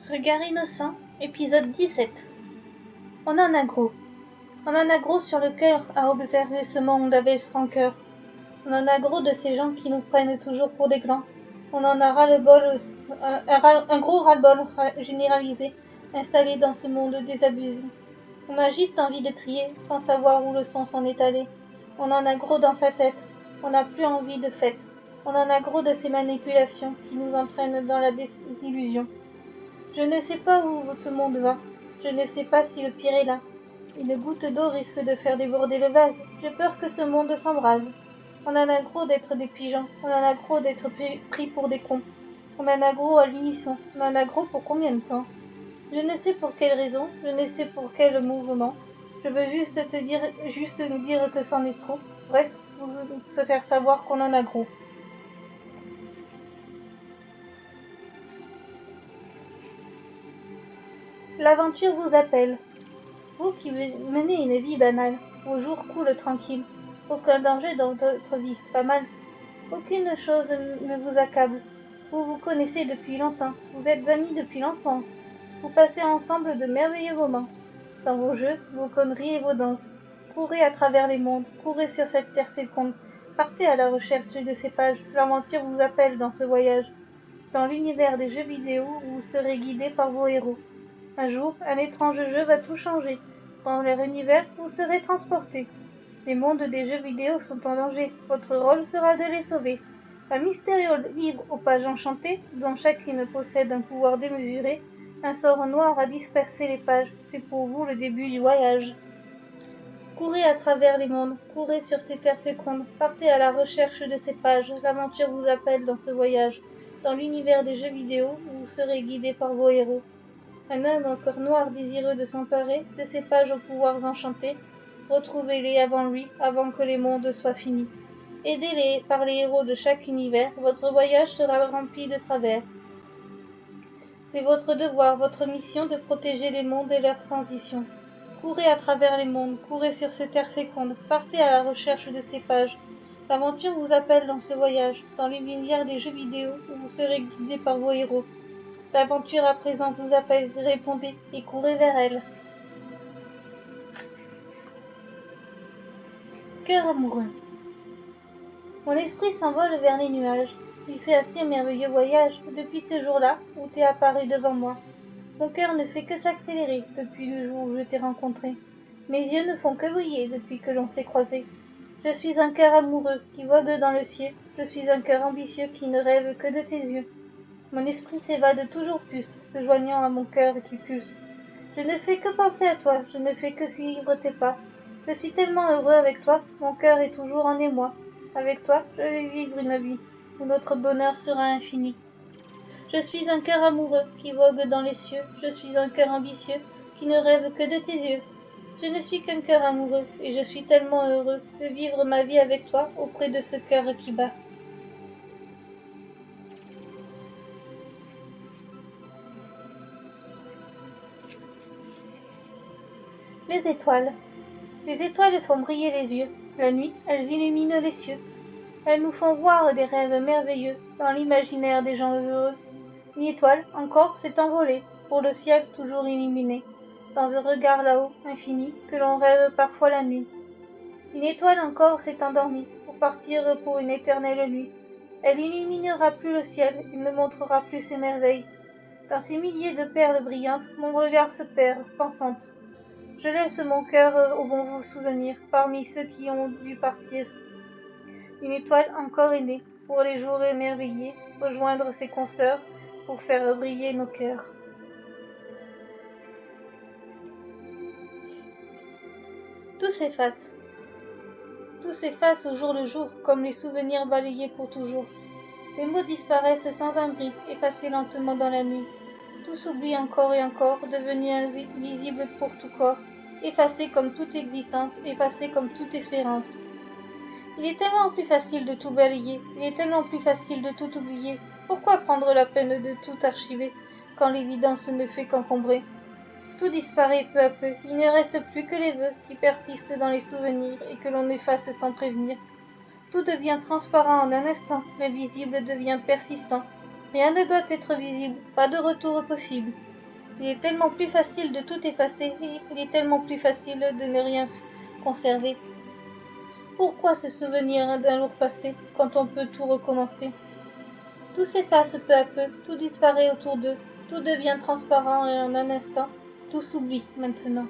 Regard innocent, épisode 17. On en a gros. On en a gros sur le cœur à observer ce monde avec rancœur. On en a gros de ces gens qui nous prennent toujours pour des glands. On en a ras-le-bol, un gros ras-le-bol généralisé, installé dans ce monde désabusé. On a juste envie de crier, sans savoir où le son s'en est allé. On en a gros dans sa tête, on n'a plus envie de fête. On en a gros de ces manipulations qui nous entraînent dans la désillusion. Je ne sais pas où ce monde va, je ne sais pas si le pire est là. Une goutte d'eau risque de faire déborder le vase, j'ai peur que ce monde s'embrase. On en a gros d'être des pigeons, on en a gros d'être pris pour des cons. On en a gros à l'unisson, on en a gros pour combien de temps? Je ne sais pour quelle raison, je ne sais pour quel mouvement. Je veux juste dire que c'en est trop. Bref, vous se faire savoir qu'on en a gros. L'aventure vous appelle. Vous qui menez une vie banale, vos jours coulent tranquilles. Aucun danger dans votre vie, pas mal. Aucune chose ne vous accable. Vous vous connaissez depuis longtemps, vous êtes amis depuis l'enfance. Vous passez ensemble de merveilleux moments. Dans vos jeux, vos conneries et vos danses. Courez à travers les mondes, courez sur cette terre féconde. Partez à la recherche de ces pages, l'aventure vous appelle dans ce voyage. Dans l'univers des jeux vidéo où vous serez guidé par vos héros. Un jour, un étrange jeu va tout changer. Dans leur univers, vous serez transporté. Les mondes des jeux vidéo sont en danger. Votre rôle sera de les sauver. Un mystérieux livre aux pages enchantées, dont chacune possède un pouvoir démesuré, un sort noir a dispersé les pages. C'est pour vous le début du voyage. Courez à travers les mondes, courez sur ces terres fécondes, partez à la recherche de ces pages. L'aventure vous appelle dans ce voyage. Dans l'univers des jeux vidéo, vous serez guidé par vos héros. Un homme au cœur noir désireux de s'emparer de ces pages aux pouvoirs enchantés, retrouvez-les avant lui, avant que les mondes soient finis. Aidez-les par les héros de chaque univers, votre voyage sera rempli de travers. C'est votre devoir, votre mission de protéger les mondes et leur transition. Courez à travers les mondes, courez sur ces terres fécondes, partez à la recherche de ces pages. L'aventure vous appelle dans ce voyage, dans l'univers des jeux vidéo où vous serez guidé par vos héros. L'aventure à présent vous appelle, répondez et courez vers elle. Cœur amoureux. Mon esprit s'envole vers les nuages. Il fait ainsi un merveilleux voyage depuis ce jour-là où t'es apparu devant moi. Mon cœur ne fait que s'accélérer depuis le jour où je t'ai rencontré. Mes yeux ne font que briller depuis que l'on s'est croisés. Je suis un cœur amoureux qui vogue dans le ciel. Je suis un cœur ambitieux qui ne rêve que de tes yeux. Mon esprit s'évade toujours plus, se joignant à mon cœur qui pulse. Je ne fais que penser à toi, je ne fais que suivre tes pas. Je suis tellement heureux avec toi, mon cœur est toujours en émoi. Avec toi, je vais vivre une vie où notre bonheur sera infini. Je suis un cœur amoureux qui vogue dans les cieux, je suis un cœur ambitieux qui ne rêve que de tes yeux. Je ne suis qu'un cœur amoureux et je suis tellement heureux de vivre ma vie avec toi auprès de ce cœur qui bat. Les étoiles. Les étoiles font briller les yeux. La nuit, elles illuminent les cieux. Elles nous font voir des rêves merveilleux dans l'imaginaire des gens heureux. Une étoile, encore, s'est envolée pour le ciel toujours illuminé, dans un regard là-haut, infini, que l'on rêve parfois la nuit. Une étoile encore s'est endormie pour partir pour une éternelle nuit. Elle illuminera plus le ciel, il ne montrera plus ses merveilles. Dans ces milliers de perles brillantes, mon regard se perd, pensante. Je laisse mon cœur au bon souvenir parmi ceux qui ont dû partir. Une étoile encore est née, pour les jours émerveillés, rejoindre ses consoeurs, pour faire briller nos cœurs. Tout s'efface. Tout s'efface au jour le jour, comme les souvenirs balayés pour toujours. Les mots disparaissent sans un bruit, effacés lentement dans la nuit. Tout s'oublie encore et encore, devenu invisible pour tout corps, effacé comme toute existence, effacé comme toute espérance. Il est tellement plus facile de tout balayer, il est tellement plus facile de tout oublier. Pourquoi prendre la peine de tout archiver, quand l'évidence ne fait qu'encombrer? Tout disparaît peu à peu, il ne reste plus que les vœux qui persistent dans les souvenirs et que l'on efface sans prévenir. Tout devient transparent en un instant, l'invisible devient persistant. Rien ne doit être visible, pas de retour possible. Il est tellement plus facile de tout effacer, et il est tellement plus facile de ne rien conserver. Pourquoi se souvenir d'un lourd passé, quand on peut tout recommencer? Tout s'efface peu à peu, tout disparaît autour d'eux, tout devient transparent et en un instant, tout s'oublie maintenant.